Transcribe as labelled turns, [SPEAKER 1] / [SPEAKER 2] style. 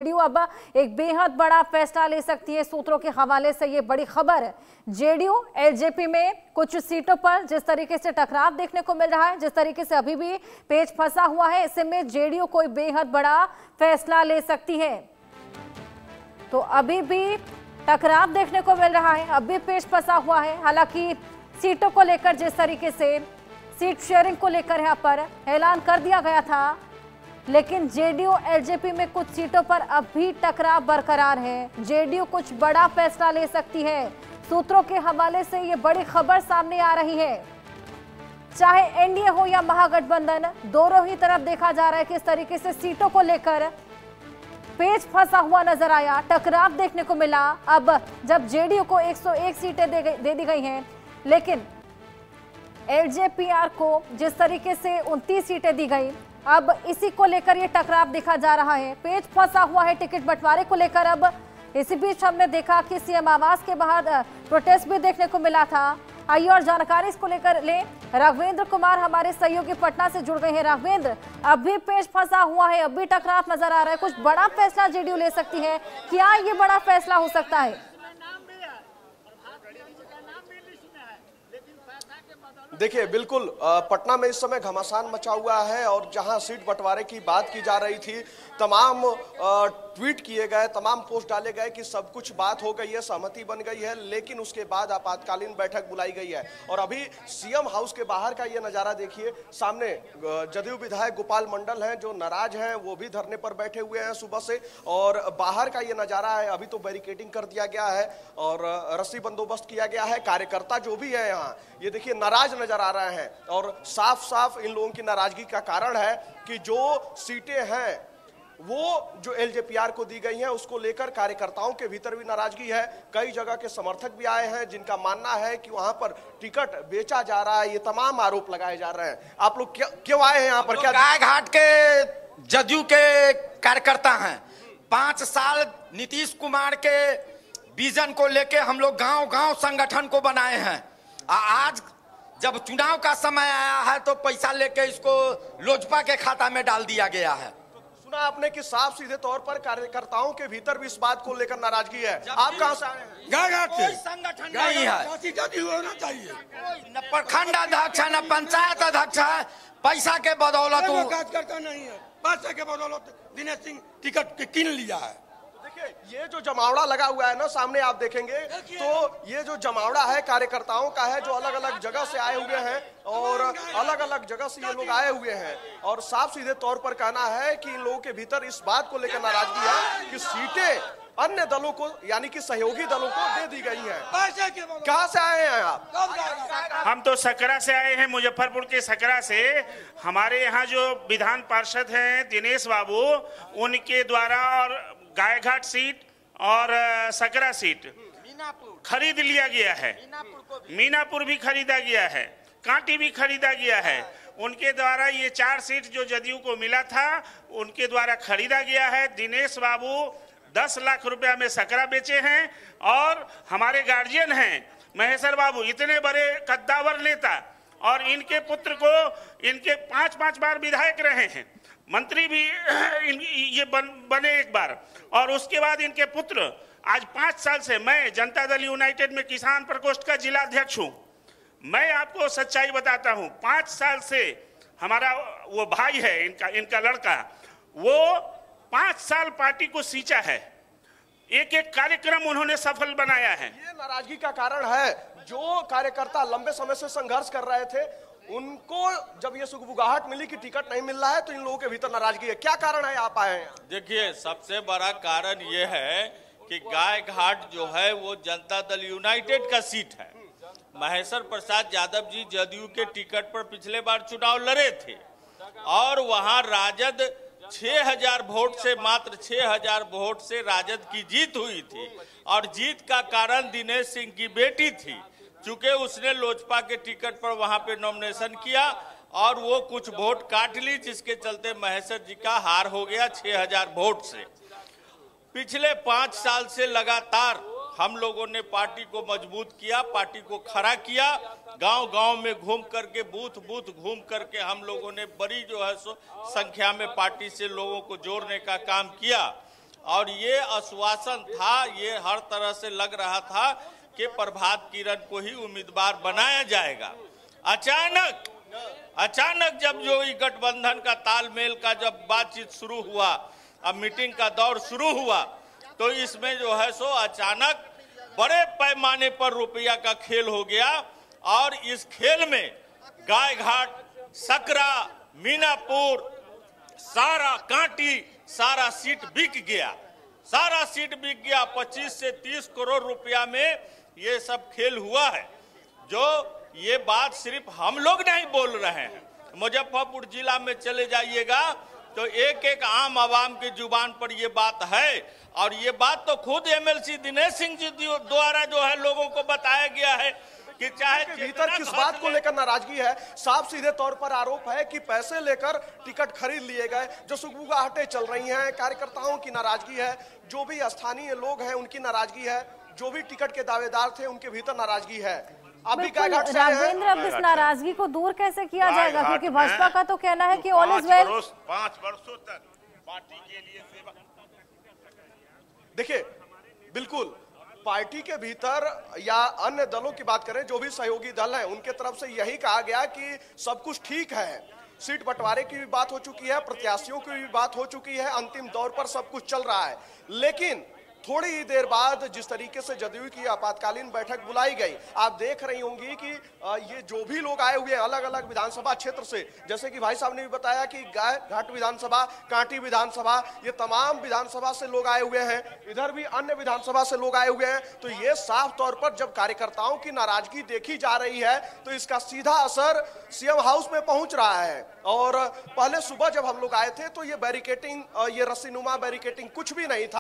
[SPEAKER 1] JDU अब एक बेहद बड़ा फैसला ले सकती है। सूत्रों के हवाले से ये बड़ी खबर है। जेडीयू एलजेपी में कुछ सीटों पर जिस तरीके से टकराव देखने को मिल रहा है, जिस तरीके से अभी भी पेच फंसा हुआ है, ऐसे में जेडीयू कोई बेहद बड़ा फैसला ले सकती है। तो अभी भी टकराव देखने को मिल रहा है, अभी पेच फंसा हुआ है। हालांकि सीटों को लेकर जिस तरीके से सीट शेयरिंग को लेकर यहाँ पर ऐलान कर दिया गया था, लेकिन जेडीयू एलजेपी में कुछ सीटों पर अभी टकराव बरकरार है। जेडीयू कुछ बड़ा फैसला ले सकती है। सूत्रों के हवाले से ये बड़ी खबर सामने आ रही है। चाहे एनडीए हो या महागठबंधन, दोनों ही तरफ देखा जा रहा है कि इस तरीके से सीटों को लेकर पेच फंसा हुआ नजर आया, टकराव देखने को मिला। अब जब जेडीयू को 101 सीटें दे दी गई हैं, लेकिन एलजेपीआर को जिस तरीके से 29 सीटें दी गई, अब इसी को लेकर ये टकराव देखा जा रहा है। पेच फंसा हुआ है टिकट बंटवारे को लेकर। अब इसी बीच हमने देखा कि सीएम आवास के बाहर प्रोटेस्ट भी देखने को मिला था। आइए और जानकारी इसको लेकर ले। राघवेंद्र कुमार हमारे सहयोगी पटना से जुड़ गए हैं। राघवेंद्र, अभी पेच फंसा हुआ है, अभी टकराव नजर आ रहा है, कुछ बड़ा फैसला जेडीयू ले सकती है, क्या ये बड़ा फैसला हो सकता है?
[SPEAKER 2] देखिए, बिल्कुल पटना में इस समय घमासान मचा हुआ है और जहां सीट बंटवारे की बात की जा रही थी, तमाम ट्वीट किए गए, तमाम पोस्ट डाले गए कि सब कुछ बात हो गई है, सहमति बन गई है, लेकिन उसके बाद आपातकालीन बैठक बुलाई गई है। और अभी सीएम हाउस के बाहर का ये नजारा देखिए। सामने जदयू विधायक गोपाल मंडल हैं जो नाराज हैं, वो भी धरने पर बैठे हुए हैं सुबह से। और बाहर का ये नजारा है, अभी तो बैरिकेडिंग कर दिया गया है और रस्सी बंदोबस्त किया गया है। कार्यकर्ता जो भी है यहाँ, ये देखिए, नाराज नजर आ रहे हैं और साफ साफ इन लोगों की नाराजगी का कारण है कि जो सीटें हैं वो जो एलजेपीआर को दी गई हैं, उसको लेकर कार्यकर्ताओं के भीतर भी नाराजगी है। कई जगह के समर्थक भी आए हैं जिनका मानना है कि वहां पर टिकट बेचा जा रहा है। ये तमाम आरोप लगाए जा रहे हैं। आप लोग क्यों आए हैं यहाँ पर? क्या
[SPEAKER 3] गायघाट के जदयू के कार्यकर्ता हैं। 5 साल नीतीश कुमार के विजन को लेके हम लोग गांव गांव संगठन को बनाए हैं। आज जब चुनाव का समय आया है तो पैसा लेके इसको लोजपा के खाता में डाल दिया गया है।
[SPEAKER 2] सुना आपने कि साफ सीधे तौर पर कार्यकर्ताओं के भीतर भी इस बात को लेकर नाराजगी है। आप कहां से आए हैं?
[SPEAKER 3] गायघाट से। संगठन नहीं है, होना चाहिए। न प्रखंड अध्यक्ष है, न पंचायत अध्यक्ष है। पैसा के बदौलत
[SPEAKER 4] कार्यकर्ता नहीं है, पैसे के बदौलत दिनेश सिंह टिकट किन लिया है।
[SPEAKER 2] ये जो जमावड़ा लगा हुआ है ना, सामने आप देखेंगे तो ये जो जमावड़ा है कार्यकर्ताओं का है, जो अलग अलग जगह से आए हुए हैं और अलग अलग जगह से ये लोग आए हुए हैं। और साफ सीधे तौर पर कहना है कि इन लोगों के भीतर इस बात को लेकर नाराजगी है कि सीटें अन्य दलों को, यानी कि सहयोगी दलों को दे दी गई हैं। कहां से आए हैं आप?
[SPEAKER 5] हम तो सकरा से आए हैं, मुजफ्फरपुर के सकरा से। हमारे यहाँ जो विधान पार्षद हैं दिनेश बाबू, उनके द्वारा और गायघाट सीट और सकरा सीट खरीद लिया गया है। मीनापुर भी खरीदा गया है, कांटी भी खरीदा गया है। उनके द्वारा ये 4 सीट जो जदयू को मिला था, उनके द्वारा खरीदा गया है। दिनेश बाबू 10 लाख रुपया में सकरा बेचे हैं। और हमारे गार्जियन हैं महेश्वर बाबू, इतने बड़े कद्दावर नेता, और इनके पुत्र को इनके 5 बार विधायक रहे हैं, मंत्री भी ये बने एक बार। और उसके बाद इनके पुत्र आज 5 साल से, मैं जनता दल यूनाइटेड में किसान प्रकोष्ठ का जिला अध्यक्ष हूं। मैं आपको सच्चाई बताता हूं, 5 साल से हमारा वो भाई है, इनका लड़का, वो 5 साल पार्टी को सींचा है। एक एक कार्यक्रम उन्होंने सफल बनाया है।
[SPEAKER 2] ये नाराजगी का कारण है। जो कार्यकर्ता लंबे समय से संघर्ष कर रहे थे, उनको जब ये सुगबुगाहट मिली कि टिकट नहीं मिल रहा है, तो इन लोगों के भीतर नाराजगी है। क्या कारण है आप आए हैं?
[SPEAKER 6] देखिए, सबसे बड़ा कारण ये है कि गायघाट जो है वो जनता दल यूनाइटेड का सीट है। महेश्वर प्रसाद यादव जी जदयू के टिकट पर पिछले बार चुनाव लड़े थे और वहां राजद 6000 वोट से, मात्र 6000 वोट से राजद की जीत हुई थी। और जीत का कारण दिनेश सिंह की बेटी थी, चूंकि उसने लोजपा के टिकट पर वहां पे नॉमिनेशन किया और वो कुछ वोट काट ली, जिसके चलते महेश्वर जी का हार हो गया 6000 वोट से। पिछले 5 साल से लगातार हम लोगों ने पार्टी को मजबूत किया, पार्टी को खड़ा किया। गांव गांव में घूम करके, बूथ बूथ घूम करके हम लोगों ने बड़ी जो है सो संख्या में पार्टी से लोगों को जोड़ने का काम किया। और ये आश्वासन था, ये हर तरह से लग रहा था कि प्रभात किरण को ही उम्मीदवार बनाया जाएगा। अचानक जब जो ये गठबंधन का तालमेल का जब बातचीत शुरू हुआ, अब मीटिंग का दौर शुरू हुआ, तो इसमें जो है सो अचानक बड़े पैमाने पर रुपया का खेल हो गया। और इस खेल में गायघाट, सकरा, मीनापुर, सारा कांटी, सारा सीट बिक गया, सारा सीट बिक गया। 25 से 30 करोड़ रुपया में ये सब खेल हुआ है। जो ये बात सिर्फ हम लोग नहीं बोल रहे हैं, मुजफ्फरपुर जिला में चले जाइएगा तो एक एक आम आवाम की जुबान पर ये बात है। और ये बात तो खुद एमएलसी दिनेश सिंह जी द्वारा जो है लोगों को बताया गया है कि चाहे
[SPEAKER 2] भीतर किस बात को लेकर नाराजगी है। साफ सीधे तौर पर आरोप है कि पैसे लेकर टिकट खरीद लिए गए। जो सुगबुगाहटें चल रही हैं, कार्यकर्ताओं की नाराजगी है, जो भी स्थानीय लोग हैं उनकी नाराजगी है, जो भी टिकट के दावेदार थे उनके भीतर नाराजगी है। अभी
[SPEAKER 1] राघवेंद्र, अब इस नाराजगी को दूर कैसे किया जाएगा, क्योंकि भाजपा का तो कहना है कि ऑल इज वेल।
[SPEAKER 5] 5 वर्षों तक पार्टी के लिए सेवा।
[SPEAKER 2] देखिए, बिल्कुल पार्टी के भीतर या अन्य दलों की बात करें, जो भी सहयोगी दल हैं उनके तरफ से यही कहा गया कि सब कुछ ठीक है। सीट बंटवारे की भी बात हो चुकी है, प्रत्याशियों की भी बात हो चुकी है, अंतिम दौर पर सब कुछ चल रहा है। लेकिन थोड़ी ही देर बाद जिस तरीके से जदयू की आपातकालीन बैठक बुलाई गई, आप देख रही होंगी कि ये जो भी लोग आए हुए हैं अलग अलग विधानसभा क्षेत्र से, जैसे कि भाई साहब ने भी बताया कि गायघाट विधानसभा, कांटी विधानसभा, ये तमाम विधानसभा से लोग आए हुए हैं, इधर भी अन्य विधानसभा से लोग आए हुए हैं। तो ये साफ तौर पर जब कार्यकर्ताओं की नाराजगी देखी जा रही है तो इसका सीधा असर सीएम हाउस में पहुंच रहा है। और पहले सुबह जब हम लोग आए थे तो ये बैरिकेटिंग, ये रस्सीनुमा बैरिकेटिंग कुछ भी नहीं था।